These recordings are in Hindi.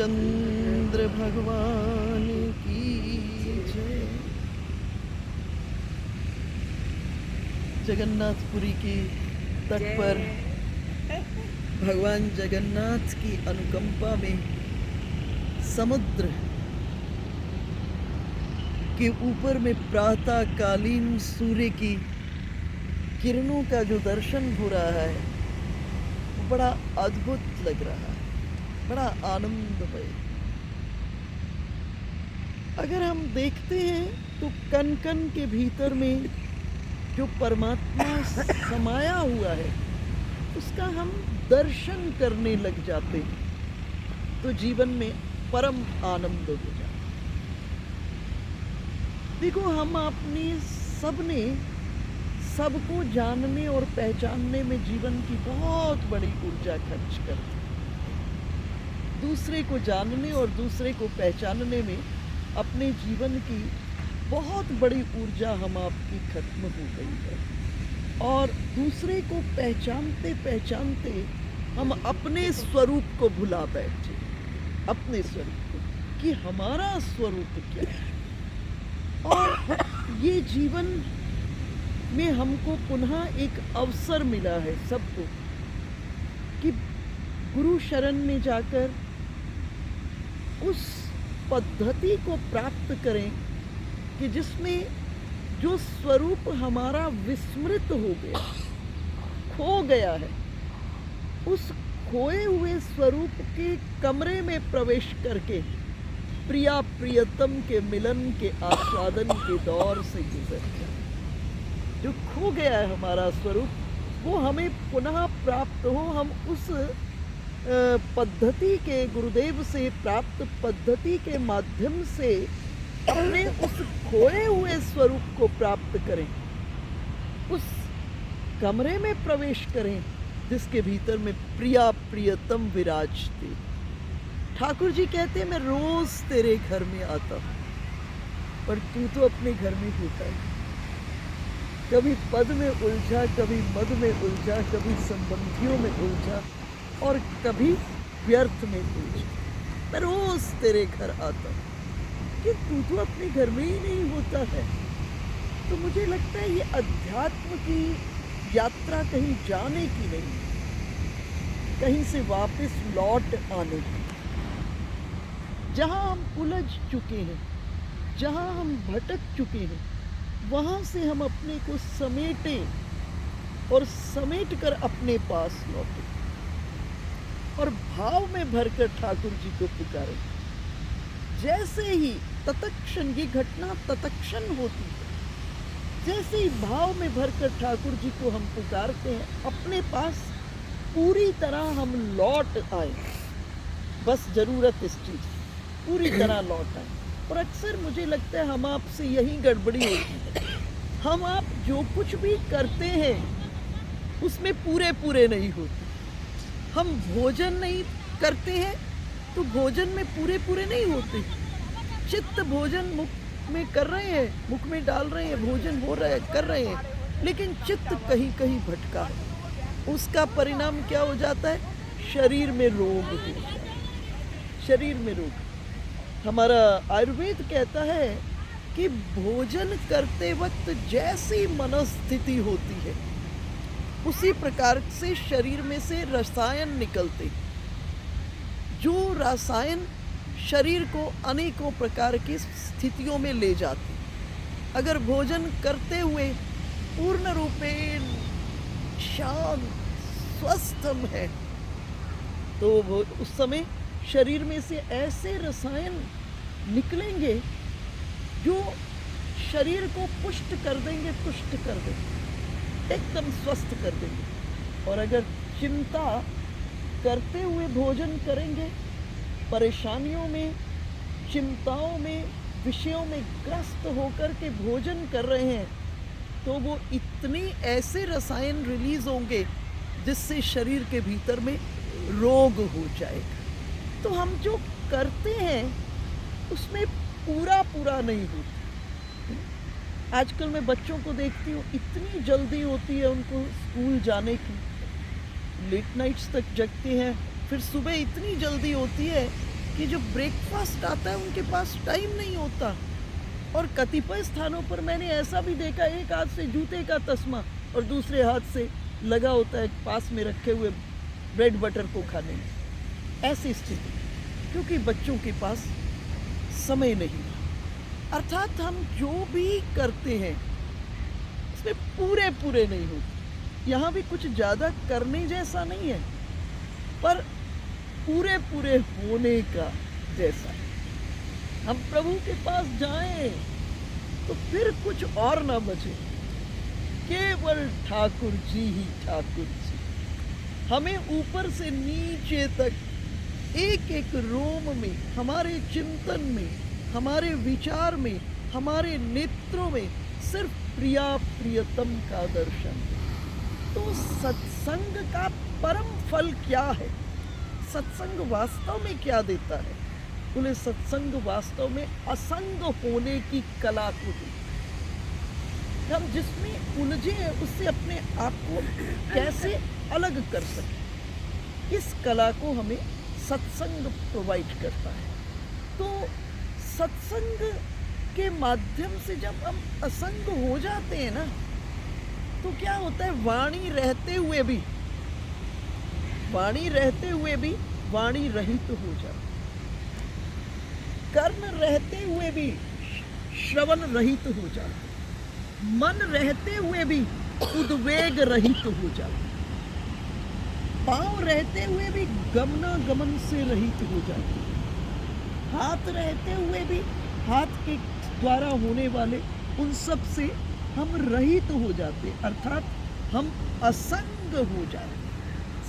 रामचंद्र भगवान की जय। जगन्नाथपुरी के तट पर भगवान जगन्नाथ की अनुकंपा में समुद्र के ऊपर में प्रातःकालीन सूर्य की किरणों का जो दर्शन हो रहा है वो बड़ा अद्भुत लग रहा है, बड़ा आनंदमय। अगर हम देखते हैं तो कण कण के भीतर में जो परमात्मा समाया हुआ है उसका हम दर्शन करने लग जाते हैं तो जीवन में परम आनंद हो जाता है। देखो, हम अपनी सबने सबको जानने और पहचानने में जीवन की बहुत बड़ी ऊर्जा खर्च करते हैं। दूसरे को जानने और दूसरे को पहचानने में अपने जीवन की बहुत बड़ी ऊर्जा हम आपकी खत्म हो गई है और दूसरे को पहचानते पहचानते हम अपने स्वरूप को भुला बैठे, अपने स्वरूप को कि हमारा स्वरूप क्या है। और ये जीवन में हमको पुनः एक अवसर मिला है सबको कि गुरु शरण में जाकर उस पद्धति को प्राप्त करें कि जिसमें जो स्वरूप हमारा विस्मृत हो गया, खो गया है, उस खोए हुए स्वरूप के कमरे में प्रवेश करके प्रिया प्रियतम के मिलन के आस्वादन के दौर से गुजर गया। जो खो गया है हमारा स्वरूप वो हमें पुनः प्राप्त हो, हम उस पद्धति के, गुरुदेव से प्राप्त पद्धति के माध्यम से अपने उस खोए हुए स्वरूप को प्राप्त करें, उस कमरे में प्रवेश करें जिसके भीतर में प्रिया प्रियतम विराजते। ठाकुर जी कहते हैं मैं रोज तेरे घर में आता हूँ पर तू तो अपने घर में होता है, कभी पद में उलझा, कभी मद में उलझा, कभी संबंधियों में उलझा और कभी व्यर्थ में उलझा। मैं रोज तेरे घर आता हूँ कि तू तो अपने घर में ही नहीं होता है। तो मुझे लगता है ये अध्यात्म की यात्रा कहीं जाने की नहीं, कहीं से वापस लौट आने की। जहाँ हम उलझ चुके हैं, जहाँ हम भटक चुके हैं, वहाँ से हम अपने को समेटें और समेट कर अपने पास लौटें और भाव में भरकर ठाकुर जी को पुकारें। जैसे ही तत्क्षण, ये घटना तत्क्षण होती है, जैसे ही भाव में भरकर ठाकुर जी को हम पुकारते हैं अपने पास पूरी तरह हम लौट आए। बस जरूरत इस चीज़ पूरी तरह लौट आए। और अक्सर मुझे लगता है हम आपसे यही गड़बड़ी होती है, हम आप जो कुछ भी करते हैं उसमें पूरे नहीं होते। हम भोजन नहीं करते हैं तो भोजन में पूरे नहीं होते। चित्त भोजन मुख में कर रहे हैं, मुख में डाल रहे हैं, भोजन हो रहा है, कर रहे हैं, लेकिन चित्त कहीं भटका है। उसका परिणाम क्या हो जाता है? शरीर में रोग हो जाता है, शरीर में रोग। हमारा आयुर्वेद कहता है कि भोजन करते वक्त जैसी मनस्थिति होती है उसी प्रकार से शरीर में से रसायन निकलते, जो रसायन शरीर को अनेकों प्रकार की स्थितियों में ले जाते। अगर भोजन करते हुए पूर्ण रूपेण शांत स्वस्थ हम है तो वो उस समय शरीर में से ऐसे रसायन निकलेंगे जो शरीर को पुष्ट कर देंगे, पुष्ट कर देंगे, एकदम स्वस्थ कर देंगे। और अगर चिंता करते हुए भोजन करेंगे, परेशानियों में, चिंताओं में, विषयों में ग्रस्त होकर के भोजन कर रहे हैं तो वो इतनी ऐसे रसायन रिलीज होंगे जिससे शरीर के भीतर में रोग हो जाएगा। तो हम जो करते हैं उसमें पूरा नहीं होता। आजकल मैं बच्चों को देखती हूँ, इतनी जल्दी होती है उनको स्कूल जाने की, लेट नाइट्स तक जगते हैं, फिर सुबह इतनी जल्दी होती है कि जो ब्रेकफास्ट आता है उनके पास टाइम नहीं होता। और कतिपय स्थानों पर मैंने ऐसा भी देखा, एक हाथ से जूते का तस्मा और दूसरे हाथ से लगा होता है पास में रखे हुए ब्रेड बटर को खाने में। ऐसी स्थिति, क्योंकि बच्चों के पास समय नहीं। अर्थात हम जो भी करते हैं उसमें पूरे नहीं होते। यहाँ भी कुछ ज़्यादा करने जैसा नहीं है, पर पूरे होने का जैसा है। हम प्रभु के पास जाएं तो फिर कुछ और ना बचे, केवल ठाकुर जी ही ठाकुर जी। हमें ऊपर से नीचे तक एक एक रोम में, हमारे चिंतन में, हमारे विचार में, हमारे नेत्रों में सिर्फ प्रिया प्रियतम का दर्शन। तो सत्संग का परम फल क्या है? सत्संग वास्तव में क्या देता है? बोले सत्संग वास्तव में असंग होने की कला को देता है। हम जिसमें उलझे हैं उससे अपने आप को कैसे अलग कर सकें, इस कला को हमें सत्संग प्रोवाइड करता है। तो सत्संग के माध्यम से जब हम असंग हो जाते हैं ना, तो क्या होता है, वाणी रहते हुए भी वाणी रहित हो जाती, कर्ण रहते हुए भी श्रवण रहित हो जाते, मन रहते हुए भी उद्वेग रहित हो जाते, पांव रहते हुए भी गमनागमन से रहित हो जाते, हाथ रहते हुए भी हाथ के द्वारा होने वाले उन सब से हम रहित हो जाते, अर्थात हम असंग हो जाते।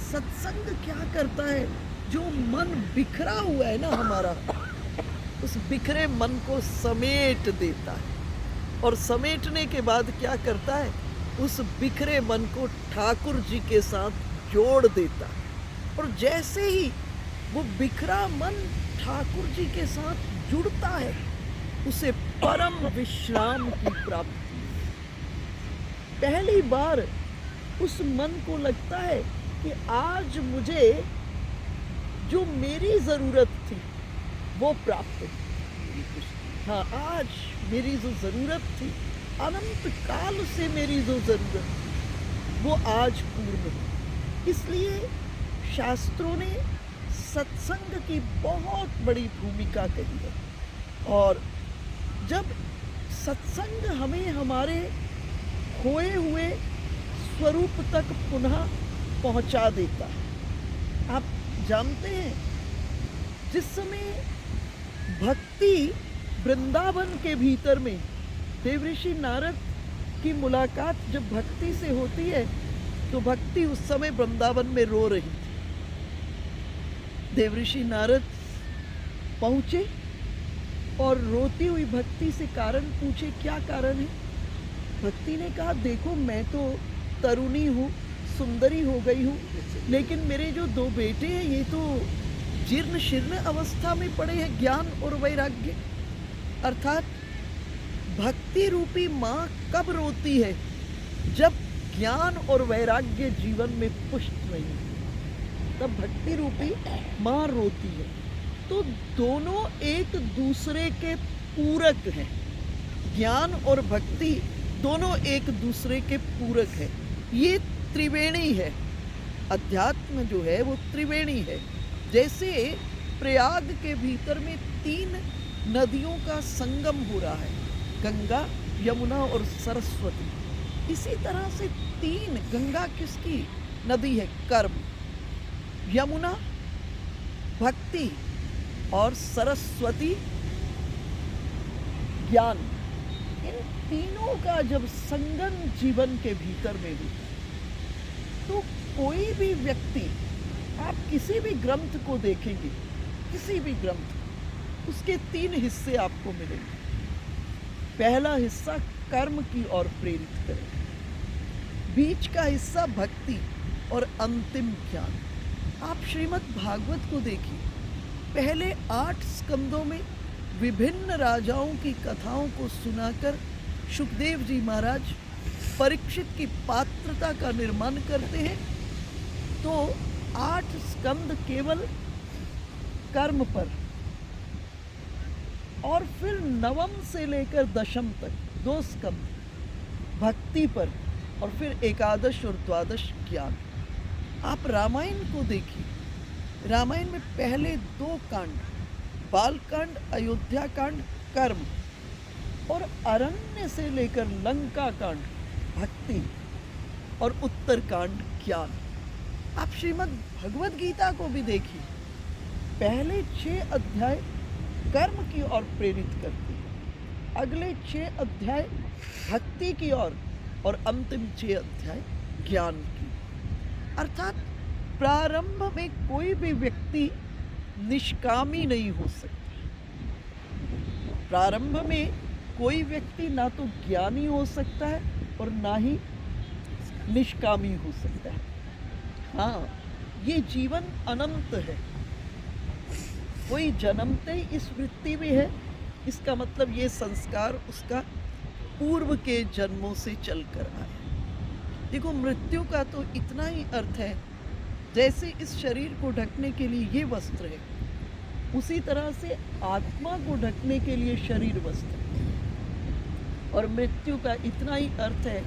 सत्संग क्या करता है? जो मन बिखरा हुआ है ना हमारा, उस बिखरे मन को समेट देता है। और समेटने के बाद क्या करता है? उस बिखरे मन को ठाकुर जी के साथ जोड़ देता है। और जैसे ही वो बिखरा मन ठाकुर जी के साथ जुड़ता है, उसे परम विश्राम की प्राप्ति। पहली बार उस मन को लगता है कि आज मुझे जो मेरी जरूरत थी वो प्राप्त हुई। हाँ, आज मेरी जो जरूरत थी, अनंत काल से मेरी जो जरूरत थी, वो आज पूर्ण हुई। इसलिए शास्त्रों ने सत्संग की बहुत बड़ी भूमिका कही है। और जब सत्संग हमें हमारे खोए हुए स्वरूप तक पुनः पहुंचा देता है। आप जानते हैं, जिस समय भक्ति वृंदावन के भीतर में देवऋषि नारद की मुलाकात जब भक्ति से होती है, तो भक्ति उस समय वृंदावन में रो रही थी। देवऋषि नारद पहुंचे और रोती हुई भक्ति से कारण पूछे, क्या कारण है? भक्ति ने कहा, देखो मैं तो तरुणी हूँ, सुंदरी हो गई हूँ, लेकिन मेरे जो दो बेटे हैं ये तो जीर्ण शीर्ण अवस्था में पड़े हैं, ज्ञान और वैराग्य। अर्थात भक्ति रूपी माँ कब रोती है? जब ज्ञान और वैराग्य जीवन में पुष्ट नहीं है, तब भक्ति रूपी माँ रोती है। तो दोनों एक दूसरे के पूरक हैं। ज्ञान और भक्ति दोनों एक दूसरे के पूरक है। ये त्रिवेणी है। अध्यात्म जो है वो त्रिवेणी है। जैसे प्रयाग के भीतर में 3 नदियों का संगम हो रहा है, गंगा, यमुना और सरस्वती। इसी तरह से 3, गंगा किसकी नदी है? कर्म, यमुना भक्ति और सरस्वती ज्ञान। इन तीनों का जब संगम जीवन के भीतर में होता है, तो कोई भी व्यक्ति, आप किसी भी ग्रंथ को देखेंगे, किसी भी ग्रंथ, उसके 3 हिस्से आपको मिलेंगे। पहला हिस्सा कर्म की ओर प्रेरित करेगा, बीच का हिस्सा भक्ति और अंतिम ज्ञान। आप श्रीमद् भागवत को देखिए, पहले 8 स्कंदों में विभिन्न राजाओं की कथाओं को सुनाकर सुखदेव जी महाराज परीक्षित की पात्रता का निर्माण करते हैं। तो 8 स्कंद केवल कर्म पर, और फिर नवम से लेकर दशम तक 2 स्कंद भक्ति पर, और फिर एकादश और द्वादश ज्ञान। आप रामायण को देखिए, रामायण में पहले 2 कांड, बालकांड, अयोध्या कांड, कर्म, और अरण्य से लेकर लंका कांड भक्ति, और उत्तरकांड ज्ञान। आप श्रीमद् भगवद गीता को भी देखिए, पहले 6 अध्याय कर्म की ओर प्रेरित करते हैं, अगले 6 अध्याय भक्ति की ओर, और अंतिम 6 अध्याय ज्ञान की। अर्थात प्रारंभ में कोई भी व्यक्ति निष्कामी नहीं हो सकता। प्रारंभ में कोई व्यक्ति ना तो ज्ञानी हो सकता है और ना ही निष्कामी हो सकता है। हाँ, ये जीवन अनंत है। कोई जन्मते ही इस वृत्ति में है, इसका मतलब ये संस्कार उसका पूर्व के जन्मों से चलकर आया। देखो, मृत्यु का तो इतना ही अर्थ है, जैसे इस शरीर को ढकने के लिए ये वस्त्र है, उसी तरह से आत्मा को ढकने के लिए शरीर वस्त्र है। और मृत्यु का इतना ही अर्थ है,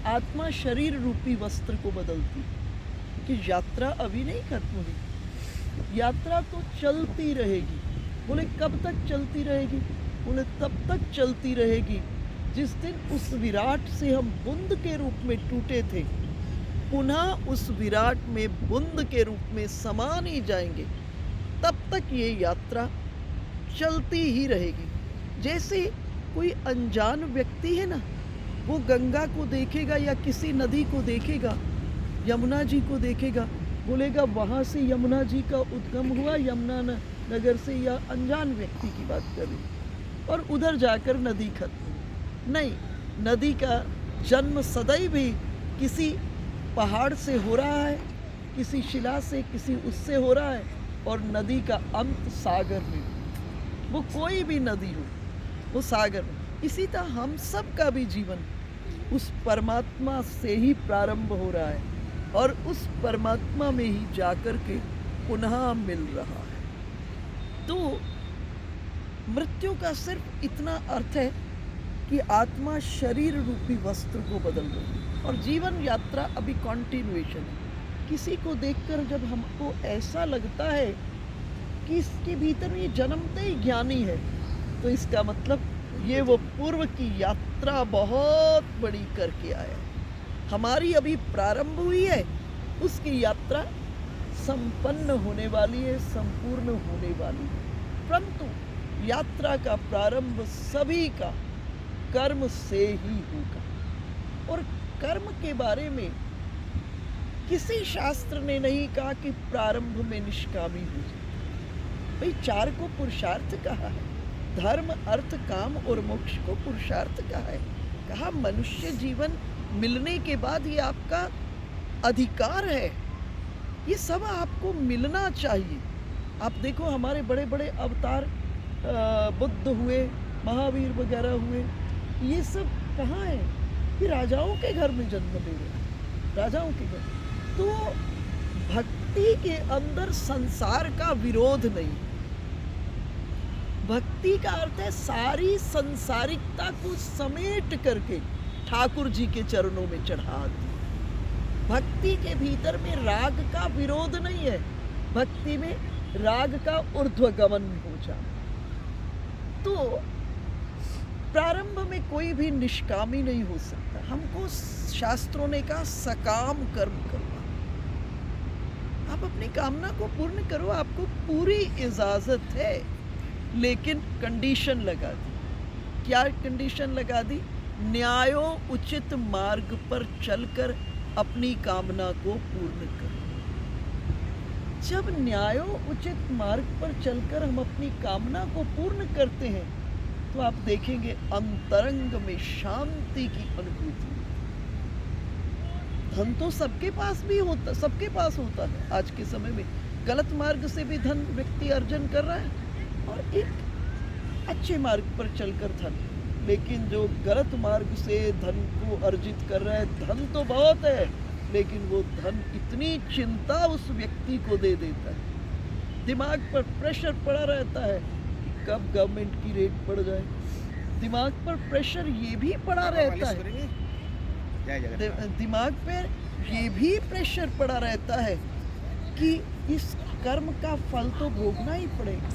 आत्मा शरीर रूपी वस्त्र को बदलती है, कि यात्रा अभी नहीं खत्म हुई, यात्रा तो चलती रहेगी। बोले कब तक चलती रहेगी? बोले तब तक चलती रहेगी जिस दिन उस विराट से हम बूंद के रूप में टूटे थे, पुनः उस विराट में बूंद के रूप में समा नहीं जाएंगे, तब तक ये यात्रा चलती ही रहेगी। जैसे कोई अनजान व्यक्ति है ना, वो गंगा को देखेगा या किसी नदी को देखेगा, यमुना जी को देखेगा, बोलेगा वहाँ से यमुना जी का उद्गम हुआ, यमुना नगर से, या अनजान व्यक्ति की बात कर रही, और उधर जाकर नदी खत्म हुई। नहीं, नदी का जन्म सदैव भी किसी पहाड़ से हो रहा है, किसी शिला से, किसी उससे हो रहा है, और नदी का अंत सागर में। वो कोई भी नदी हो, वो सागर में। इसी तरह हम सब का भी जीवन उस परमात्मा से ही प्रारंभ हो रहा है, और उस परमात्मा में ही जाकर के पुनः मिल रहा है। तो मृत्यु का सिर्फ इतना अर्थ है कि आत्मा शरीर रूपी वस्त्र को बदल रही है, और जीवन यात्रा अभी कॉन्टिन्यूएशन है। किसी को देखकर जब हमको ऐसा लगता है कि इसके भीतर ये जन्मते ही ज्ञानी है, तो इसका मतलब ये वो पूर्व की यात्रा बहुत बड़ी करके आया है। हमारी अभी प्रारंभ हुई है, उसकी यात्रा संपन्न होने वाली है, संपूर्ण होने वाली है। परंतु यात्रा का प्रारंभ सभी का कर्म से ही होगा, और कर्म के बारे में किसी शास्त्र ने नहीं कहा कि प्रारंभ में निष्कामी हो जाए। भाई, 4 को पुरुषार्थ कहा है, धर्म, अर्थ, काम और मोक्ष को पुरुषार्थ कहा है। कहा मनुष्य जीवन मिलने के बाद ये आपका अधिकार है, ये सब आपको मिलना चाहिए। आप देखो, हमारे बड़े बड़े अवतार, बुद्ध हुए, महावीर वगैरह हुए, ये सब कहाँ है? कि राजाओं के घर में जन्म ले रहे हैं, राजाओं के घर। तो भक्ति के अंदर संसार का विरोध नहीं। भक्ति का अर्थ है सारी संसारिकता को समेट करके ठाकुर जी के चरणों में चढ़ा दी। भक्ति के भीतर में राग का विरोध नहीं है, भक्ति में राग का ऊर्ध्वगमन हो जाना। तो प्रारंभ में कोई भी निष्कामी नहीं हो सकता। हमको शास्त्रों ने कहा सकाम कर्म करना। आप अपनी कामना को पूर्ण करो, आपको पूरी इजाजत है, लेकिन कंडीशन लगा दी। क्या कंडीशन लगा दी? न्यायो उचित मार्ग पर चलकर अपनी कामना को पूर्ण करो। जब न्यायो उचित मार्ग पर चलकर हम अपनी कामना को पूर्ण करते हैं, तो आप देखेंगे अंतरंग में शांति की अनुभूति। धन तो सबके पास भी होता, सबके पास होता है। आज के समय में गलत मार्ग से भी धन व्यक्ति अर्जन कर रहा है, और एक अच्छे मार्ग पर चलकर धन। लेकिन जो गलत मार्ग से धन को अर्जित कर रहा है, धन तो बहुत है, लेकिन वो धन इतनी चिंता उस व्यक्ति को दे देता है, दिमाग पर प्रेशर पड़ा रहता है कि कब गवर्नमेंट की रेट बढ़ जाए। दिमाग पर प्रेशर ये भी पड़ा रहता है, दिमाग पर ये भी प्रेशर पड़ा रहता है कि इस कर्म का फल तो भोगना ही पड़ेगा।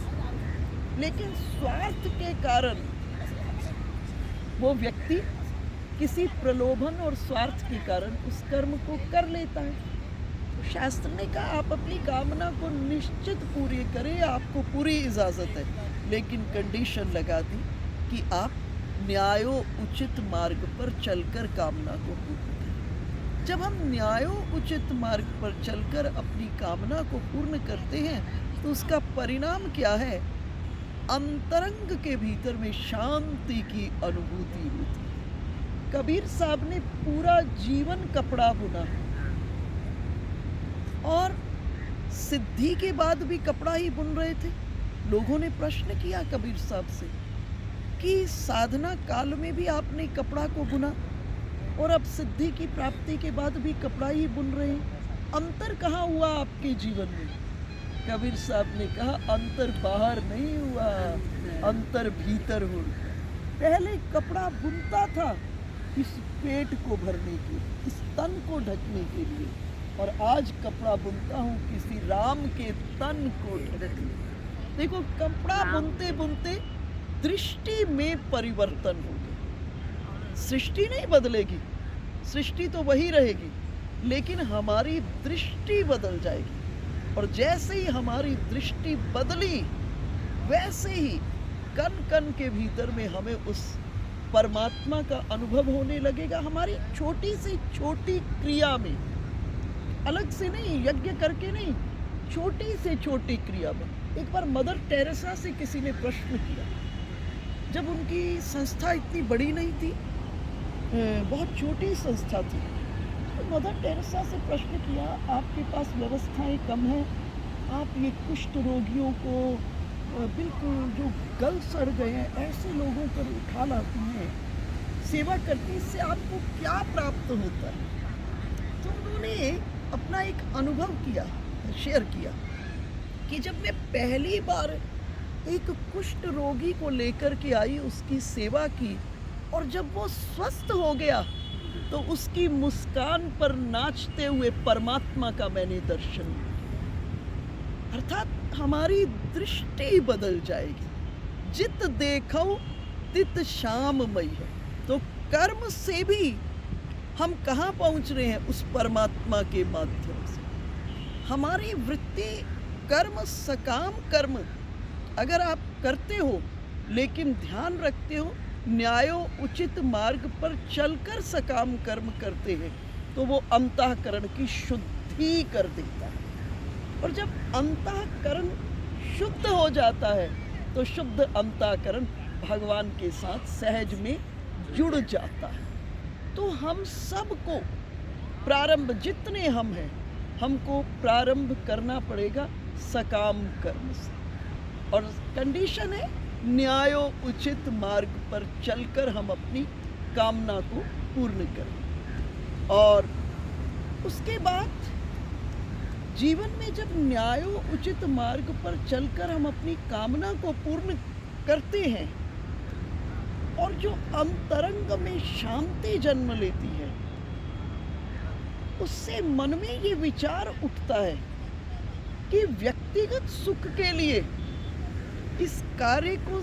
लेकिन स्वार्थ के कारण वो व्यक्ति किसी प्रलोभन और स्वार्थ के कारण उस कर्म को कर लेता है। तो शास्त्र ने कहा आप अपनी कामना को निश्चित पूरी करें, आपको पूरी इजाज़त है, लेकिन कंडीशन लगा दी कि आप न्यायो उचित मार्ग पर चलकर कामना को पूर्ण करें। जब हम न्यायो उचित मार्ग पर चलकर अपनी कामना को पूर्ण करते हैं तो उसका परिणाम क्या है? अंतरंग के भीतर में शांति की अनुभूति होती है। कबीर साहब ने पूरा जीवन कपड़ा बुना और सिद्धि के बाद भी कपड़ा ही बुन रहे थे। लोगों ने प्रश्न किया कबीर साहब से कि साधना काल में भी आपने कपड़ा को बुना और अब सिद्धि की प्राप्ति के बाद भी कपड़ा ही बुन रहे हैं, अंतर कहाँ हुआ आपके जीवन में? कबीर साहब ने कहा अंतर बाहर नहीं हुआ, अंतर भीतर हो। पहले कपड़ा बुनता था इस पेट को भरने के लिए, इस तन को ढकने के लिए, और आज कपड़ा बुनता हूँ किसी राम के तन को ढकने। देखो कपड़ा बुनते बुनते दृष्टि में परिवर्तन हो गया। सृष्टि नहीं बदलेगी, सृष्टि तो वही रहेगी, लेकिन हमारी दृष्टि बदल जाएगी। और जैसे ही हमारी दृष्टि बदली वैसे ही कण कण के भीतर में हमें उस परमात्मा का अनुभव होने लगेगा। हमारी छोटी से छोटी क्रिया में, अलग से नहीं, यज्ञ करके नहीं, छोटी से छोटी क्रिया में। एक बार मदर टेरेसा से किसी ने प्रश्न किया, जब उनकी संस्था इतनी बड़ी नहीं थी, बहुत छोटी संस्था थी, तो मदर टेरेसा से प्रश्न किया आपके पास व्यवस्थाएं कम हैं, आप ये कुष्ठ रोगियों को बिल्कुल जो गल सड़ गए हैं ऐसे लोगों पर उठा लाती हैं, सेवा करती, इससे आपको क्या प्राप्त होता है? तो उन्होंने अपना एक अनुभव किया, शेयर किया कि जब मैं पहली बार एक कुष्ठ रोगी को लेकर के आई, उसकी सेवा की, और जब वो स्वस्थ हो गया तो उसकी मुस्कान पर नाचते हुए परमात्मा का मैंने दर्शन किया। अर्थात हमारी दृष्टि बदल जाएगी। जित देखो तित श्याममयी है। तो कर्म से भी हम कहाँ पहुँच रहे हैं? उस परमात्मा के माध्यम से। हमारी वृत्ति कर्म, सकाम कर्म अगर आप करते हो, लेकिन ध्यान रखते हो न्यायो उचित मार्ग पर चलकर सकाम कर्म करते हैं, तो वो अंतःकरण की शुद्धि कर देता है। और जब अंतःकरण शुद्ध हो जाता है तो शुद्ध अंतःकरण भगवान के साथ सहज में जुड़ जाता है। तो हम सबको प्रारंभ, जितने हम हैं, हमको प्रारंभ करना पड़ेगा सकाम कर्म से। और कंडीशन है न्यायो उचित मार्ग पर चलकर हम अपनी कामना को पूर्ण करें। और उसके बाद जीवन में जब न्यायो उचित मार्ग पर चलकर हम अपनी कामना को पूर्ण करते हैं और जो अंतरंग में शांति जन्म लेती है, उससे मन में ये विचार उठता है कि व्यक्तिगत सुख के लिए इस कार्य को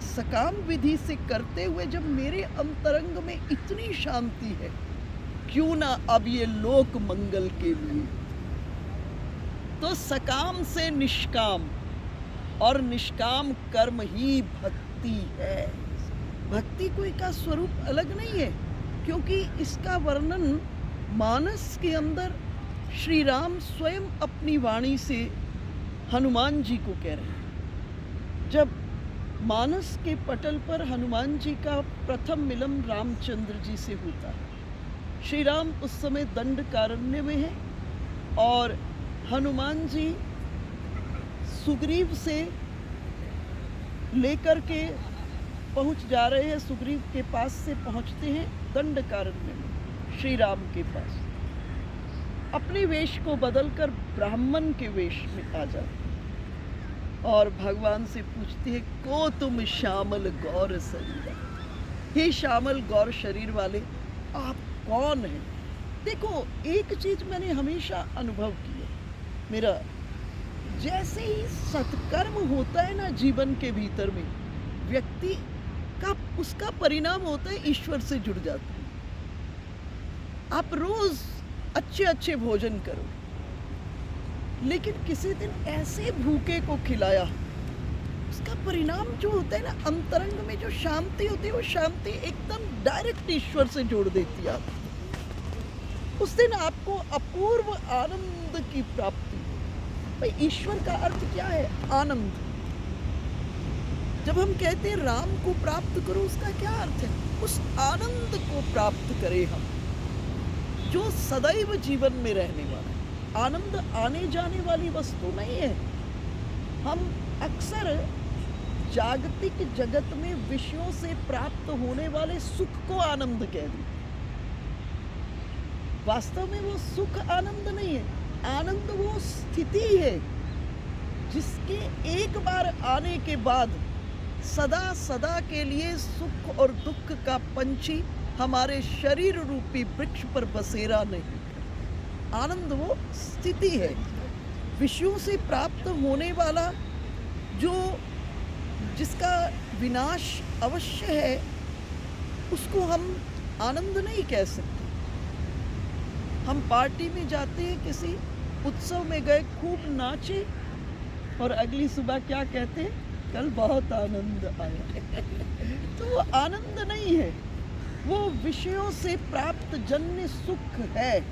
सकाम विधि से करते हुए जब मेरे अंतरंग में इतनी शांति है, क्यों ना अब ये लोक मंगल के लिए। तो सकाम से निष्काम, और निष्काम कर्म ही भक्ति है। भक्ति कोई का स्वरूप अलग नहीं है, क्योंकि इसका वर्णन मानस के अंदर श्री राम स्वयं अपनी वाणी से हनुमान जी को कह रहे हैं। जब मानस के पटल पर हनुमान जी का प्रथम मिलन रामचंद्र जी से होता है, श्री राम उस समय दंडकारण्य में हैं और हनुमान जी सुग्रीव से लेकर के पहुंच जा रहे हैं, सुग्रीव के पास से पहुंचते हैं दंडकारण्य में श्री राम के पास। अपने वेश को बदलकर ब्राह्मण के वेश में आ जाते हैं। और भगवान से पूछती है, को तुम श्यामल गौर शरीर, हे श्यामल गौर शरीर वाले, आप कौन हैं? देखो, एक चीज मैंने हमेशा अनुभव की है मेरा, जैसे ही सत्कर्म होता है ना जीवन के भीतर में, व्यक्ति का उसका परिणाम होता है ईश्वर से जुड़ जाता है। आप रोज अच्छे अच्छे भोजन करो, लेकिन किसी दिन ऐसे भूखे को खिलाया, उसका परिणाम जो होता है ना, अंतरंग में जो शांति होती है, वो शांति एकदम डायरेक्ट ईश्वर से जोड़ देती है आपको। उस दिन आपको अपूर्व आनंद की प्राप्ति। भाई, ईश्वर का अर्थ क्या है? आनंद। जब हम कहते हैं राम को प्राप्त करो, उसका क्या अर्थ है? उस आनंद को प्राप्त करें हम, जो सदैव जीवन में रहने वाला है। आनंद आने जाने वाली वस्तु नहीं है। हम अक्सर जागतिक जगत में विषयों से प्राप्त होने वाले सुख को आनंद कह देते। वास्तव में वो सुख आनंद नहीं है। आनंद वो स्थिति है जिसके एक बार आने के बाद सदा सदा के लिए सुख और दुख का पंछी हमारे शरीर रूपी वृक्ष पर बसेरा नहीं। आनंद वो स्थिति है। विषयों से प्राप्त होने वाला जो जिसका विनाश अवश्य है, उसको हम आनंद नहीं कह सकते। हम पार्टी में जाते हैं, किसी उत्सव में गए, खूब नाचे और अगली सुबह क्या कहते हैं? कल बहुत आनंद आया। तो वो आनंद नहीं है, वो विषयों से प्राप्त जन्य सुख है,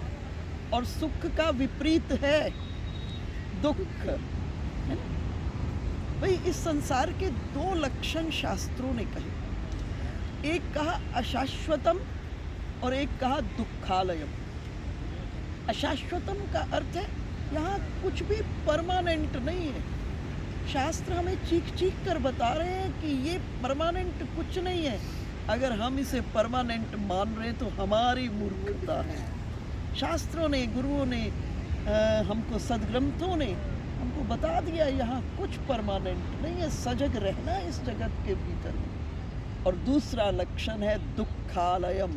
और सुख का विपरीत है दुख, है ना? भाई, इस संसार के दो लक्षण शास्त्रों ने कहे। एक कहा अशाश्वतम और एक कहा दुखालयम। अशाश्वतम का अर्थ है यहाँ कुछ भी परमानेंट नहीं है। शास्त्र हमें चीख चीख कर बता रहे हैं कि ये परमानेंट कुछ नहीं है। अगर हम इसे परमानेंट मान रहे तो हमारी मूर्खता है। शास्त्रों ने, गुरुओं ने, हमको सदग्रंथों ने हमको बता दिया यहाँ कुछ परमानेंट नहीं है। सजग रहना इस जगत के भीतर में। और दूसरा लक्षण है दुखालयम।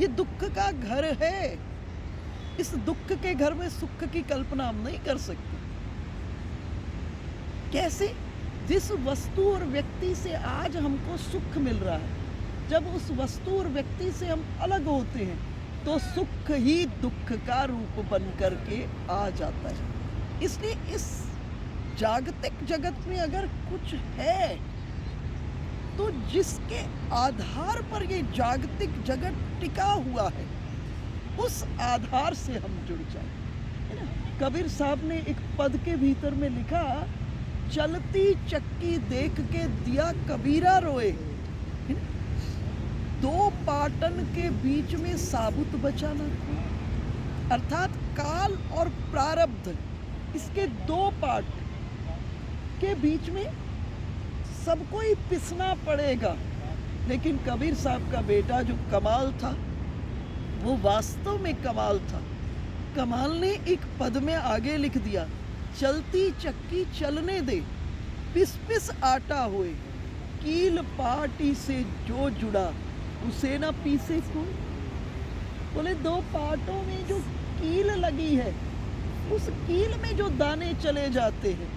ये दुख का घर है। इस दुख के घर में सुख की कल्पना हम नहीं कर सकते। कैसे? जिस वस्तु और व्यक्ति से आज हमको सुख मिल रहा है, जब उस वस्तु और व्यक्ति से हम अलग होते हैं तो सुख ही दुख का रूप बन करके आ जाता है। इसलिए इस जागतिक जगत में अगर कुछ है तो जिसके आधार पर ये जागतिक जगत टिका हुआ है, उस आधार से हम जुड़ जाए, है ना? कबीर साहब ने एक पद के भीतर में लिखा, चलती चक्की देख के दिया कबीरा रोए, दो पाटन के बीच में साबुत बचाना। अर्थात काल और प्रारब्ध, इसके दो पार्ट के बीच में सबको ही पिसना पड़ेगा। लेकिन कबीर साहब का बेटा जो कमाल था, वो वास्तव में कमाल था। कमाल ने एक पद में आगे लिख दिया, चलती चक्की चलने दे, पिस पिस आटा होए, कील पाटी से जो जुड़ा उसे ना पीसे कोई। बोले दो पाटों में जो कील लगी है, उस कील में जो दाने चले जाते हैं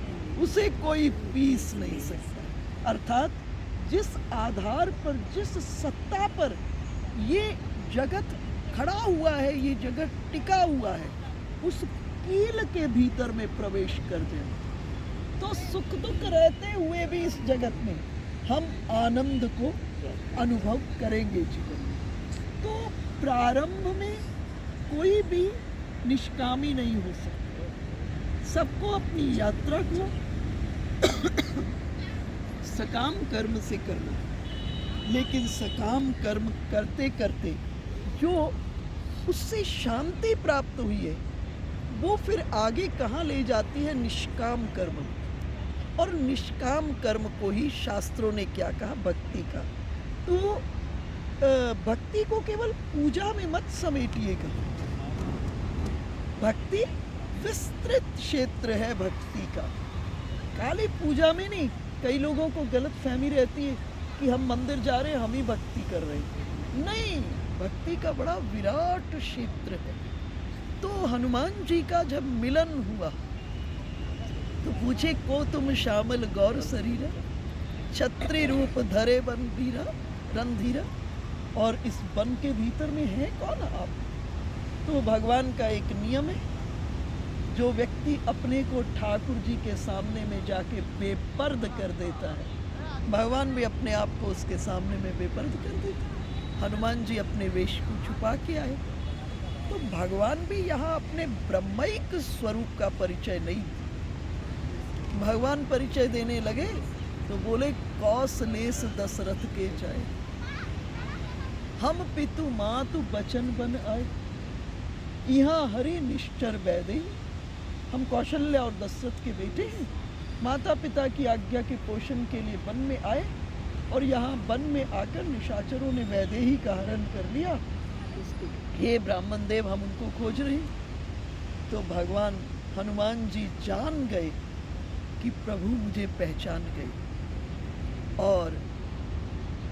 उसे कोई पीस नहीं सकता। अर्थात जिस आधार पर, जिस सत्ता पर ये जगत खड़ा हुआ है, ये जगत टिका हुआ है, उस कील के भीतर में प्रवेश कर जाए तो सुख दुख रहते हुए भी इस जगत में हम आनंद को अनुभव करेंगे जीवन में। तो प्रारंभ में कोई भी निष्कामी नहीं हो सकता। सबको अपनी यात्रा को सकाम कर्म से करना, लेकिन सकाम कर्म करते करते जो उससे शांति प्राप्त हुई है, वो फिर आगे कहाँ ले जाती है? निष्काम कर्म। और निष्काम कर्म को ही शास्त्रों ने क्या कहा? भक्ति का। तो भक्ति को केवल पूजा में मत समेटिएगा। भक्ति विस्तृत क्षेत्र है भक्ति का। खाली पूजा में नहीं, कई लोगों को गलत फहमी रहती है कि हम मंदिर जा रहे हैं, हम ही भक्ति कर रहे हैं। नहीं, भक्ति का बड़ा विराट क्षेत्र है। तो हनुमान जी का जब मिलन हुआ तो पूछे, को तुम श्यामल गौर शरीरा, छत्री रूप धरे रणधीरा, और इस वन के भीतर में है कौन आप? तो भगवान का एक नियम है, जो व्यक्ति अपने को ठाकुर जी के सामने में जाके बेपर्द कर देता है, भगवान भी अपने आप को उसके सामने में बेपर्द कर देते हैं। हनुमान जी अपने वेश को छुपा के आए, तो भगवान भी यहाँ अपने ब्रह्मैक स्वरूप का परिचय नहीं दिए। भगवान परिचय देने लगे तो बोले, कौशलेश दशरथ के जाए, हम पितु मातु बचन बन आए, यहाँ हरि निश्चर बैदे। हम कौशल्य और दशरथ के बेटे हैं, माता पिता की आज्ञा के पोषण के लिए वन में आए, और यहाँ वन में आकर निशाचरों ने वैदेही का हरण कर लिया। हे ब्राह्मण देव, हम उनको खोज रहे हैं। तो भगवान हनुमान जी जान गए कि प्रभु मुझे पहचान गए, और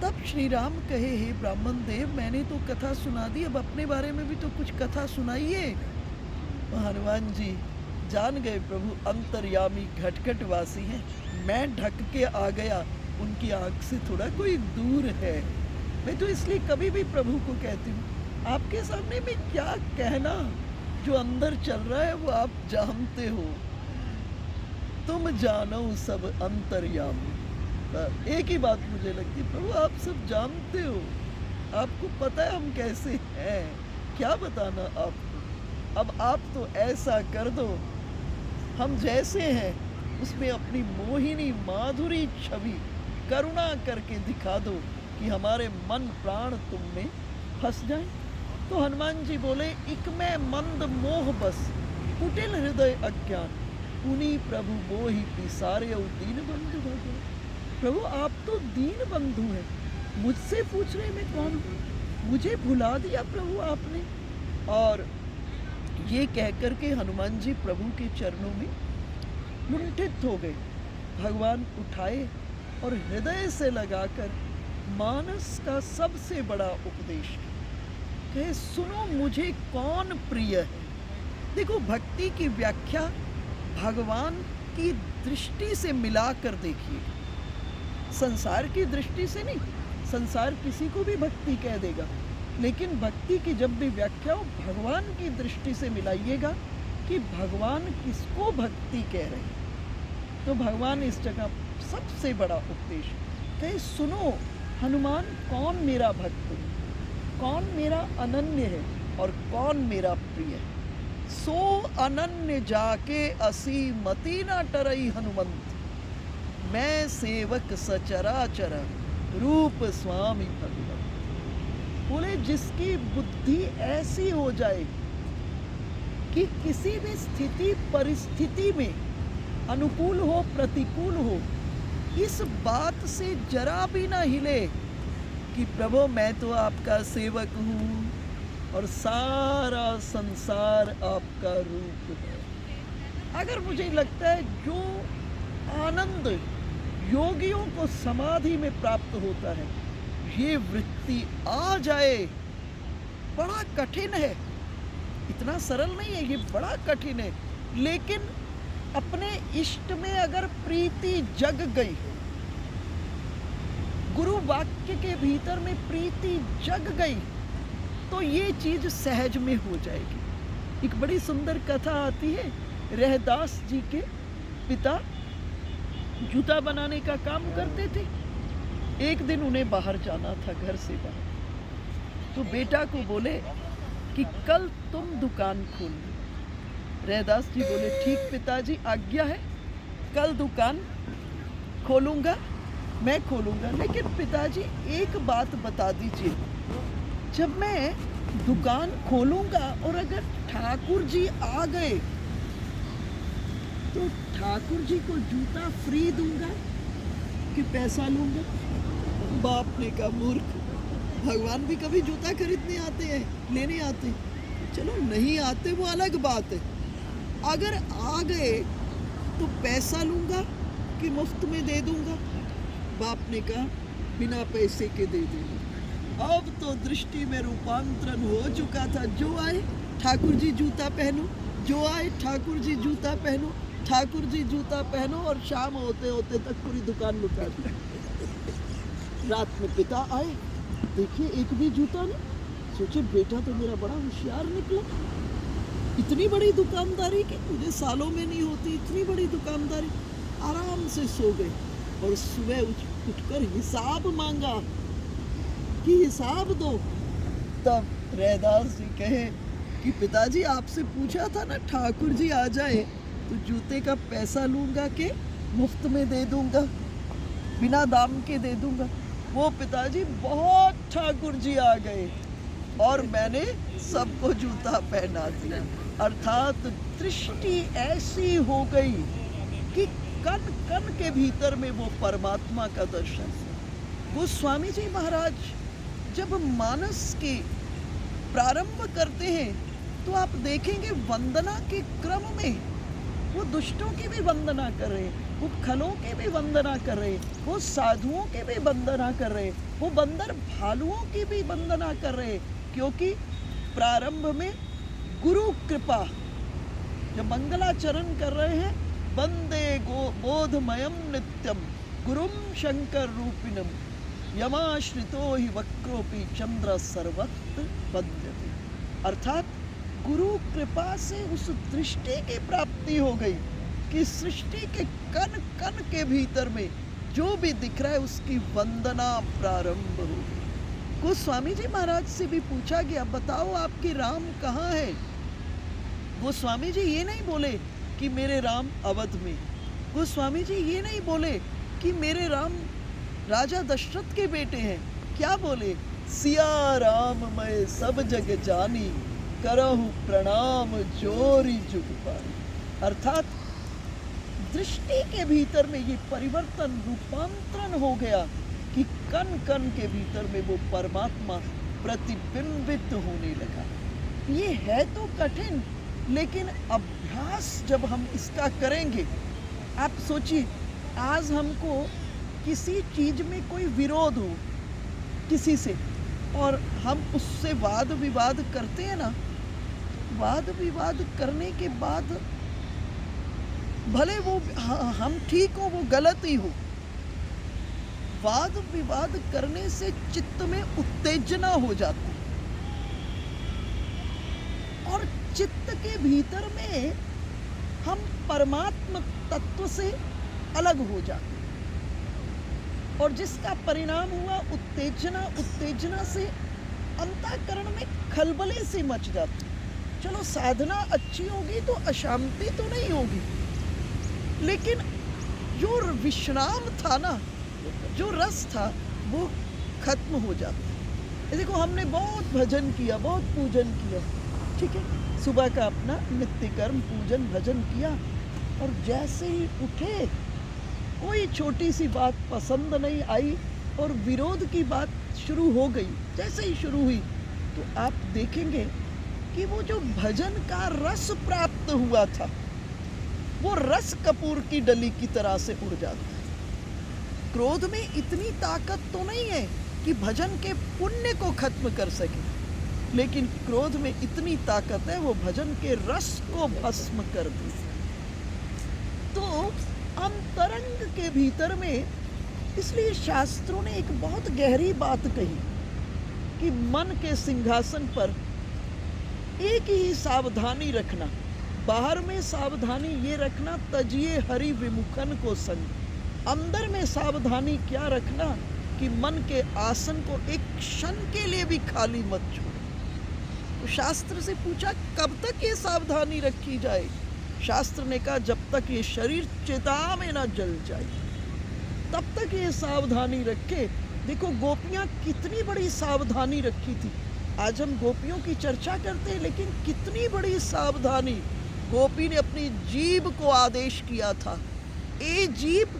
तब श्री राम कहे, हे ब्राह्मण देव, मैंने तो कथा सुना दी, अब अपने बारे में भी तो कुछ कथा सुनाइए। हनुमान जी जान गए प्रभु अंतर्यामी घटघट वासी हैं, मैं ढक के आ गया, उनकी आंख से थोड़ा कोई दूर है। मैं तो इसलिए कभी भी प्रभु को कहती हूँ, आपके सामने में क्या कहना, जो अंदर चल रहा है वो आप जानते हो, तुम जानो सब अंतर्यामी। एक ही बात मुझे लगती, प्रभु आप सब जानते हो, आपको पता है हम कैसे हैं, क्या बताना आपको। अब आप तो ऐसा कर दो, हम जैसे हैं उसमें अपनी मोहिनी माधुरी छवि करुणा करके दिखा दो कि हमारे मन प्राण तुम में फंस जाए। तो हनुमान जी बोले, इक मैं मंद मोह बस, कुटिल हृदय अज्ञान, पुनि प्रभु मोहि पिसारे दीन बंधु भगवान। प्रभु आप तो दीन बंधु हैं, मुझसे पूछ रहे मैं कौन हूँ, मुझे भुला दिया प्रभु आपने। और ये कह कर के हनुमान जी प्रभु के चरणों में लुंठित हो गए। भगवान उठाए और हृदय से लगाकर मानस का सबसे बड़ा उपदेश कहे, सुनो मुझे कौन प्रिय है। देखो, भक्ति की व्याख्या भगवान की दृष्टि से मिलाकर देखिए, संसार की दृष्टि से नहीं। संसार किसी को भी भक्ति कह देगा, लेकिन भक्ति की जब भी व्याख्या हो, भगवान की दृष्टि से मिलाइएगा कि भगवान किसको भक्ति कह रहे हैं। तो भगवान इस जगह सबसे बड़ा उपदेश कहे, सुनो हनुमान, कौन मेरा भक्त है, कौन मेरा अनन्य है और कौन मेरा प्रिय है। सो अनन्य जाके असीमति न टरई हनुमंत, मैं सेवक सचराचर रूप स्वामी भगवत। बोले, जिसकी बुद्धि ऐसी हो जाए कि किसी भी स्थिति परिस्थिति में अनुकूल हो प्रतिकूल हो, इस बात से जरा भी ना हिले कि प्रभु मैं तो आपका सेवक हूँ और सारा संसार आपका रूप है। अगर मुझे लगता है जो आनंद योगियों को समाधि में प्राप्त होता है, ये वृत्ति आ जाए, बड़ा कठिन है, इतना सरल नहीं है, ये बड़ा कठिन है। लेकिन अपने इष्ट में अगर प्रीति जग गई, गुरु वाक्य के भीतर में प्रीति जग गई, तो ये चीज सहज में हो जाएगी। एक बड़ी सुंदर कथा आती है, रहदास जी के पिता जूता बनाने का काम करते थे। एक दिन उन्हें बाहर जाना था, घर से बाहर, तो बेटा को बोले कि कल तुम दुकान खोलना। रहदास जी बोले, ठीक पिताजी, आज्ञा है, कल दुकान खोलूंगा, मैं खोलूंगा। लेकिन पिताजी एक बात बता दीजिए, जब मैं दुकान खोलूंगा और अगर ठाकुर जी आ गए तो ठाकुर जी को जूता फ्री दूंगा कि पैसा लूंगा। बाप ने कहा, मूर्ख, भगवान भी कभी जूता खरीदने आते हैं, लेने आते हैं। चलो नहीं आते वो अलग बात है, अगर आ गए तो पैसा लूंगा कि मुफ्त में दे दूंगा? बाप ने कहा बिना पैसे के दे दूंगा। अब तो दृष्टि में रूपांतरण हो चुका था। जो आए ठाकुर जी जूता पहनो, जो आए ठाकुर जी जूता पहनो, ठाकुर जी जूता पहनो, और शाम होते होते तक पूरी दुकान लुटा दी। रात में पिता आए, देखिए एक भी जूता नहीं। सोचे बेटा तो मेरा बड़ा होशियार निकला, इतनी बड़ी दुकानदारी की मुझे सालों में नहीं होती, इतनी बड़ी दुकानदारी। आराम से सो गए और सुबह उठकर हिसाब मांगा कि हिसाब दो। तब रैदास जी कहे कि पिताजी आपसे पूछा था ना ठाकुर जी आ जाए तो जूते का पैसा लूंगा कि मुफ्त में दे दूंगा, बिना दाम के दे दूंगा। वो पिताजी बहुत ठाकुर जी आ गए और मैंने सबको जूता पहना दिया। अर्थात दृष्टि ऐसी हो गई कि कण कण के भीतर में वो परमात्मा का दर्शन। वो स्वामी जी महाराज जब मानस के प्रारंभ करते हैं तो आप देखेंगे वंदना के क्रम में वो दुष्टों की भी वंदना कर रहे हैं, वो खलों की भी वंदना कर रहे हैं, वो साधुओं की भी वंदना कर रहे हैं, वो बंदर भालुओं की भी वंदना कर रहे हैं। क्योंकि प्रारंभ में गुरु कृपा जब मंगलाचरण कर रहे हैं, वंदे गो बोधमयम नित्यम गुरुम शंकर रूपिणम यमाश्रितो ही वक्रोपि चंद्र सर्वत्र वंद्यते। अर्थात गुरु कृपा से उस दृष्टि की प्राप्ति हो गई कि सृष्टि के कण कण के भीतर में जो भी दिख रहा है उसकी वंदना प्रारंभ हो गई। गोस्वामी जी महाराज से भी पूछा गया बताओ आपके राम कहाँ है? गोस्वामी जी ये नहीं बोले कि मेरे राम अवध में, गोस्वामी जी ये नहीं बोले कि मेरे राम राजा दशरथ के बेटे हैं। क्या बोले? सिया राम मैं सब जग जानी करहु प्रणाम जोरी जुग पानी। अर्थात दृष्टि के भीतर में ये परिवर्तन रूपांतरण हो गया कि कण कण के भीतर में वो परमात्मा प्रतिबिंबित होने लगा। ये है तो कठिन, लेकिन अभ्यास जब हम इसका करेंगे, आप सोचिए आज हमको किसी चीज में कोई विरोध हो किसी से और हम उससे वाद विवाद करते हैं ना, वाद विवाद करने के बाद भले वो हम ठीक हो वो गलत ही हो, वाद विवाद करने से चित्त में उत्तेजना हो जाती और चित्त के भीतर में हम परमात्म तत्व से अलग हो जाते और जिसका परिणाम हुआ उत्तेजना, उत्तेजना से अंतःकरण में खलबले से मच जाती। चलो साधना अच्छी होगी तो अशांति तो नहीं होगी, लेकिन जो विश्राम था ना, जो रस था वो खत्म हो जाता। देखो हमने बहुत भजन किया, बहुत पूजन किया, ठीक है, सुबह का अपना नित्य कर्म पूजन भजन किया और जैसे ही उठे कोई छोटी सी बात पसंद नहीं आई और विरोध की बात शुरू हो गई। जैसे ही शुरू हुई तो आप देखेंगे कि वो जो भजन का रस प्राप्त हुआ था वो रस कपूर की डली की तरह से उड़ जाता है। क्रोध में इतनी ताकत तो नहीं है कि भजन के पुण्य को खत्म कर सके, लेकिन क्रोध में इतनी ताकत है वो भजन के रस को भस्म कर दे। तो अंतरंग के भीतर में, इसलिए शास्त्रों ने एक बहुत गहरी बात कही कि मन के सिंहासन पर एक ही सावधानी रखना, बाहर में सावधानी ये रखना तजिए हरि विमुखन को संग। अंदर में सावधानी क्या रखना कि मन के आसन को एक क्षण के लिए भी खाली मत छोड़ो। तो शास्त्र से पूछा कब तक ये सावधानी रखी जाए? शास्त्र ने कहा जब तक ये शरीर चिता में ना जल जाए तब तक ये सावधानी रखे। देखो गोपियां कितनी बड़ी सावधानी रखी थी। आज हम गोपियों की चर्चा करते हैं, लेकिन कितनी बड़ी सावधानी। गोपी ने अपनी जीभ को आदेश किया था, ए जीभ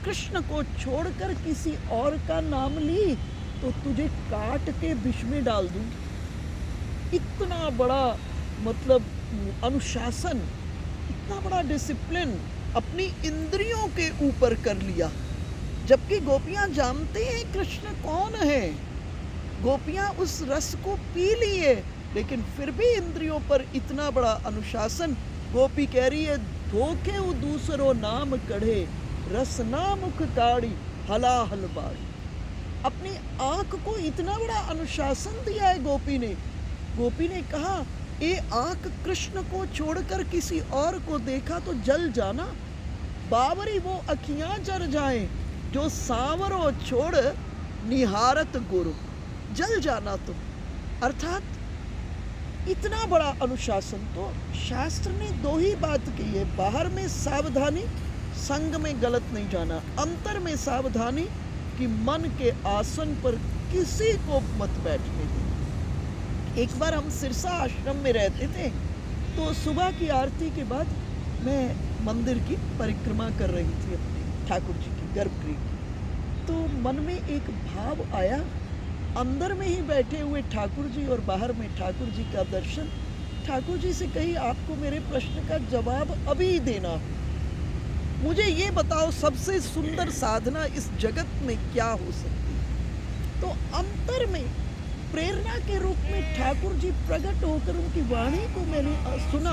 कृष्ण को छोड़कर किसी और का नाम ली तो तुझे काट के विष में डाल दूंगी। इतना बड़ा मतलब अनुशासन, इतना बड़ा डिसिप्लिन अपनी इंद्रियों के ऊपर कर लिया, जबकि गोपियां जानते हैं कृष्ण कौन है। गोपियां उस रस को पी लिए, लेकिन फिर भी इंद्रियों पर इतना बड़ा अनुशासन। गोपी कह रही है, धोखे दूसरो नाम कढ़े, रसना मुख काड़ी हलाहल बाड़ी। अपनी आंख को इतना बड़ा अनुशासन दिया है गोपी ने। गोपी ने कहा, ये आंख कृष्ण को छोड़कर किसी और को देखा तो जल जाना। बावरी वो अखियां जर जाए, जो सांवरो छोड़ निहारत गुरु, जल जाना तुम। अर्थात इतना बड़ा अनुशासन। तो शास्त्र ने दो ही बात की है, बाहर में सावधानी, संग में गलत नहीं जाना, अंतर में सावधानी कि मन के आसन पर किसी को मत बैठने दें। एक बार हम सिरसा आश्रम में रहते थे, तो सुबह की आरती के बाद मैं मंदिर की परिक्रमा कर रही थी अपने ठाकुर जी की गर्भगृह की। तो मन में एक भाव आया, अंदर में ही बैठे हुए ठाकुर जी और बाहर में ठाकुर जी का दर्शन। ठाकुर जी से कही, आपको मेरे प्रश्न का जवाब अभी देना, मुझे ये बताओ सबसे सुंदर साधना इस जगत में क्या हो सकती है। तो अंतर में प्रेरणा के रूप में ठाकुर जी प्रकट होकर उनकी वाणी को मैंने सुना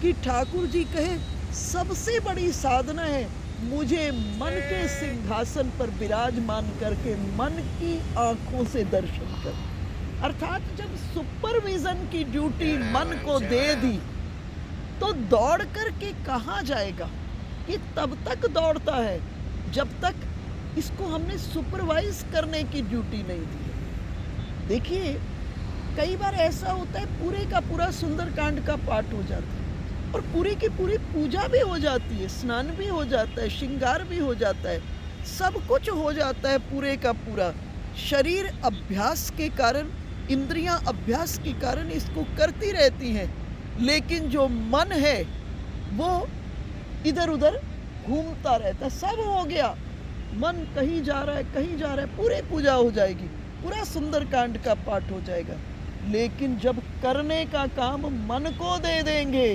कि ठाकुर जी कहे, सबसे बड़ी साधना है मुझे मन के सिंहासन पर विराजमान करके मन की आंखों से दर्शन कर। अर्थात जब सुपरविजन की ड्यूटी मन को दे दी, तो दौड़ करके कहाँ जाएगा। ये तब तक दौड़ता है जब तक इसको हमने सुपरवाइज करने की ड्यूटी नहीं दी। देखिए, कई बार ऐसा होता है, पूरे का पूरा सुंदरकांड का पाठ हो जाता है और पूरी की पूरी पूजा भी हो जाती है, स्नान भी हो जाता है, श्रृंगार भी हो जाता है, सब कुछ हो जाता है पूरे का पूरा। शरीर अभ्यास के कारण, इंद्रियां अभ्यास के कारण इसको करती रहती हैं, लेकिन जो मन है वो इधर उधर घूमता रहता। सब हो गया, मन कहीं जा रहा है, कहीं जा रहा है, पूरी पूजा हो जाएगी, पूरा सुंदरकांड का पाठ हो जाएगा, लेकिन जब करने का काम मन को दे देंगे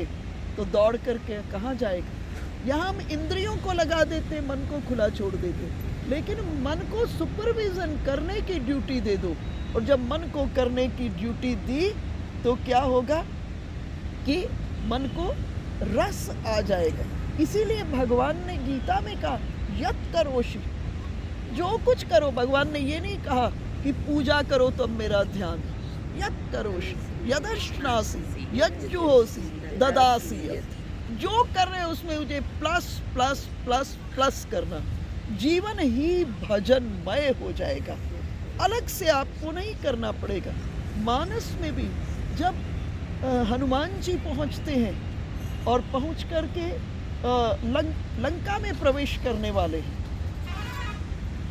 तो दौड़ करके कहाँ जाएगा। यहाँ हम इंद्रियों को लगा देते, मन को खुला छोड़ देते, लेकिन मन को सुपरविजन करने की ड्यूटी दे दो। और जब मन को करने की ड्यूटी दी तो क्या होगा कि मन को रस आ जाएगा। इसीलिए भगवान ने गीता में कहा, यत करोषि, जो कुछ करो। भगवान ने ये नहीं कहा कि पूजा करो तो मेरा ध्यान, यत करोषि यदश्नासि यज्जुहोसि ददासि, जो कर रहे हो उसमें मुझे प्लस प्लस प्लस प्लस करना। जीवन ही भजनमय हो जाएगा, अलग से आपको नहीं करना पड़ेगा। मानस में भी जब हनुमान जी पहुंचते हैं और पहुंच करके लंका में प्रवेश करने वाले हैं,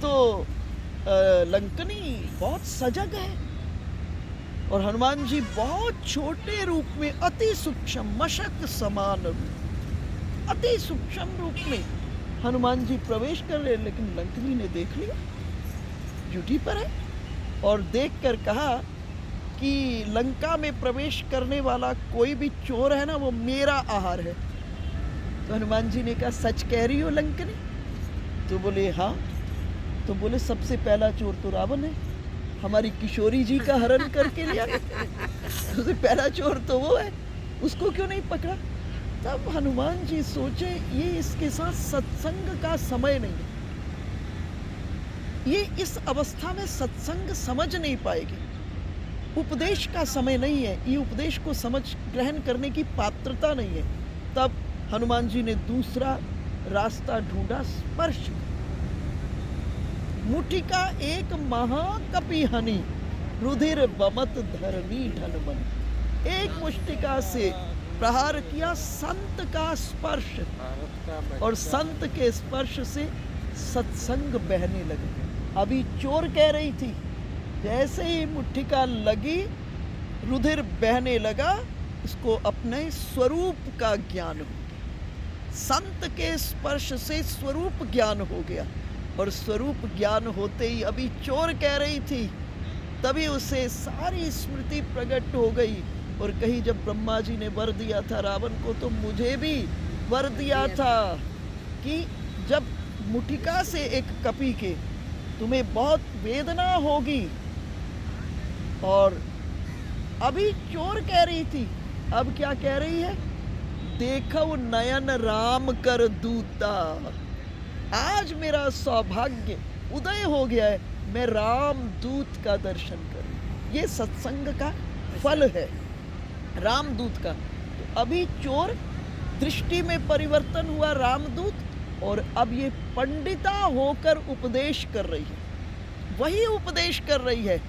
तो लंकनी बहुत सजग है और हनुमान जी बहुत छोटे रूप में, अति सूक्ष्म मशक समान रूप, अति सूक्ष्म रूप में हनुमान जी प्रवेश कर रहे, लेकिन लंकनी ने देख लिया, ड्यूटी पर है, और देखकर कहा कि लंका में प्रवेश करने वाला कोई भी चोर है ना, वो मेरा आहार है। तो हनुमान जी ने कहा, सच कह रही हो लंकनी? तो बोले हाँ। तो बोले, सबसे पहला चोर तो रावण है, हमारी किशोरी जी का हरण करके लिया। सबसे पहला चोर तो वो है, उसको क्यों नहीं पकड़ा। तब हनुमान जी सोचे, ये इसके साथ सत्संग का समय नहीं है, ये इस अवस्था में सत्संग समझ नहीं पाएगी, उपदेश का समय नहीं है, ये उपदेश को समझ ग्रहण करने की पात्रता नहीं है। तब हनुमान जी ने दूसरा रास्ता ढूंढा, स्पर्श। मुठिका एक महाकपि हनि, रुधिर बमत धर्मी ढनमन। एक मुष्टिका से प्रहार किया, संत का स्पर्श, और संत के स्पर्श से सत्संग बहने लगे। अभी चोर कह रही थी, जैसे ही मुठिका लगी, रुधिर बहने लगा, इसको अपने स्वरूप का ज्ञान हो गया। संत के स्पर्श से स्वरूप ज्ञान हो गया, और स्वरूप ज्ञान होते ही अभी चोर कह रही थी, तभी उसे सारी स्मृति प्रकट हो गई और कही, जब ब्रह्मा जी ने वर दिया था रावण को, तो मुझे भी वर दिया था कि जब मुठिका से एक कपी के तुम्हें बहुत वेदना होगी। और अभी चोर कह रही थी, अब क्या कह रही है? देखो नयन राम कर दूता। आज मेरा सौभाग्य उदय हो गया है, मैं राम दूत का दर्शन करूं। ये सत्संग का फल है, रामदूत का। तो अभी चोर दृष्टि में परिवर्तन हुआ रामदूत, और अब ये पंडिता होकर उपदेश कर रही है। वही उपदेश कर रही है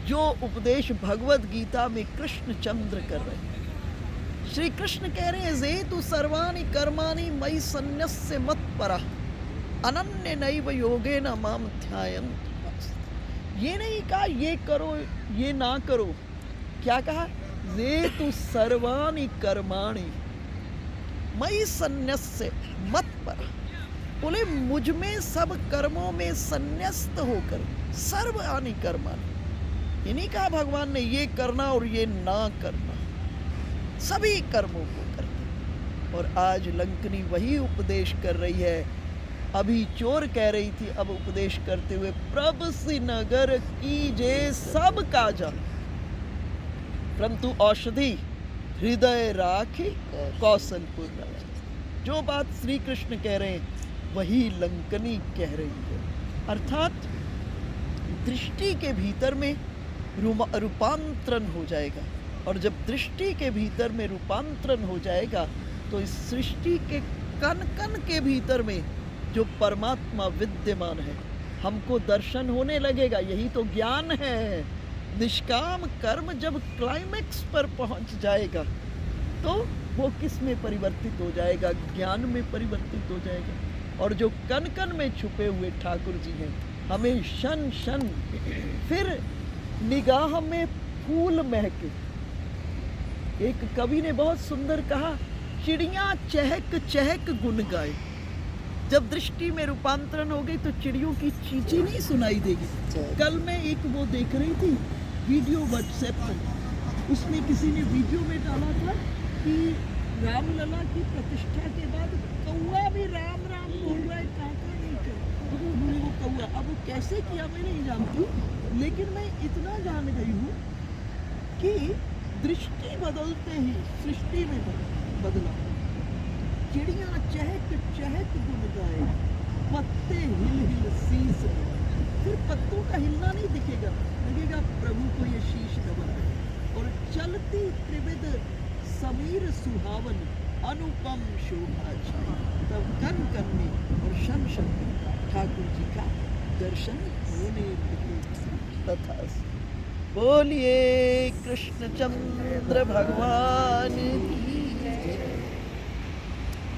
जो उपदेश भगवत गीता में कृष्णचंद्र कर रहे हैं। श्री कृष्ण कह रहे हैं, जेतु सर्वाणि कर्माणि मयि सन्न्यस्य मत्परः अनन्य नैव योगेन माम ध्यायन्ति। ये नहीं कहा ये करो ये ना करो, क्या कहा? जेतु सर्वाणि कर्माणि मयि सन्न्यस्य मत्परः। बोले मुझ में सब कर्मों में संन्यस्त होकर, सर्वाणि कर्माणि। ये नहीं कहा भगवान ने ये करना और ये ना करना, सभी कर्मों को करते। और आज लंकनी वही उपदेश कर रही है। अभी चोर कह रही थी, अब उपदेश करते हुए, प्रभ नगर कीजे सब काजा, परंतु औषधि हृदय राखी कौशलपुर राजा। जो बात श्री कृष्ण कह रहे हैं वही लंकनी कह रही है। अर्थात दृष्टि के भीतर में रूपांतरण हो जाएगा, और जब दृष्टि के भीतर में रूपांतरण हो जाएगा तो इस सृष्टि के कण कण के भीतर में जो परमात्मा विद्यमान है हमको दर्शन होने लगेगा। यही तो ज्ञान है। निष्काम कर्म जब क्लाइमेक्स पर पहुंच जाएगा तो वो किस में परिवर्तित हो जाएगा? ज्ञान में परिवर्तित हो जाएगा। और जो कण कण में छुपे हुए ठाकुर जी हैं, हमें शन शन फिर निगाह में फूल महके। एक कवि ने बहुत सुंदर कहा, चिड़ियाँ चहक चहक गुन गाए। जब दृष्टि में रूपांतरण हो गई तो चिड़ियों की चींची नहीं सुनाई देगी। कल मैं एक वो देख रही थी वीडियो व्हाट्सएप पर, उसमें किसी ने वीडियो में डाला था कि रामलला की प्रतिष्ठा के बाद कौआ भी राम राम बोल रहा है, काका नहीं कर। तो बोले वो कौआ, अब वो कैसे किया मैं नहीं जानती, लेकिन मैं इतना जान गई हूँ कि दृष्टि बदलते ही सृष्टि में बदला। चिड़ियाँ चहक चहक गुन गाए, पत्ते हिल हिल शीश नवाए। फिर पत्तों का हिलना नहीं दिखेगा, लगेगा प्रभु को ये शीश नवा है। और चलती त्रिविध समीर सुहावन, अनुपम शोभा छाई। तब कन कन में और शन शन में ठाकुर जी का दर्शन होने लगे। तथा बोलिए कृष्णचंद्र भगवान